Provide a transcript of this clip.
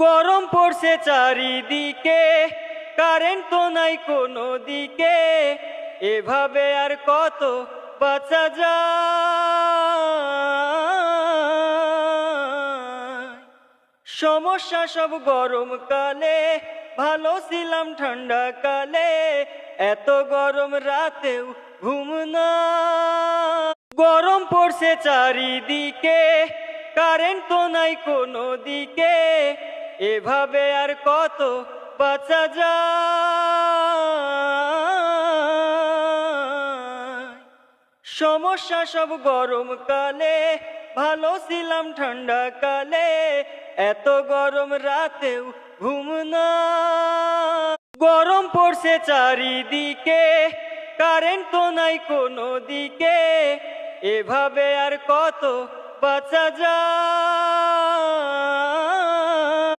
গরম পড়ছে চারিদিকে, কারেন্ট তো নাই কোনো দিকে, এভাবে আর কত বাঁচা যায়। সমস্যা সব গরমকালে, ভালো ছিলাম ঠান্ডা কালে, এত গরম রাতেও ঘুম না। গরম পড়ছে চারিদিকে, কারেন্ট তো নাই কোনো দিকে, এভাবে আর কত বাঁচা যায়। সমস্যা সব গরমকালে, ভালো ছিলাম ঠান্ডা কালে, এত গরম রাতেও ঘুম না। গরম পড়ছে চারিদিকে, কারেন্ট তো নাই কোনো দিকে, এভাবে আর কত বাঁচা যায়।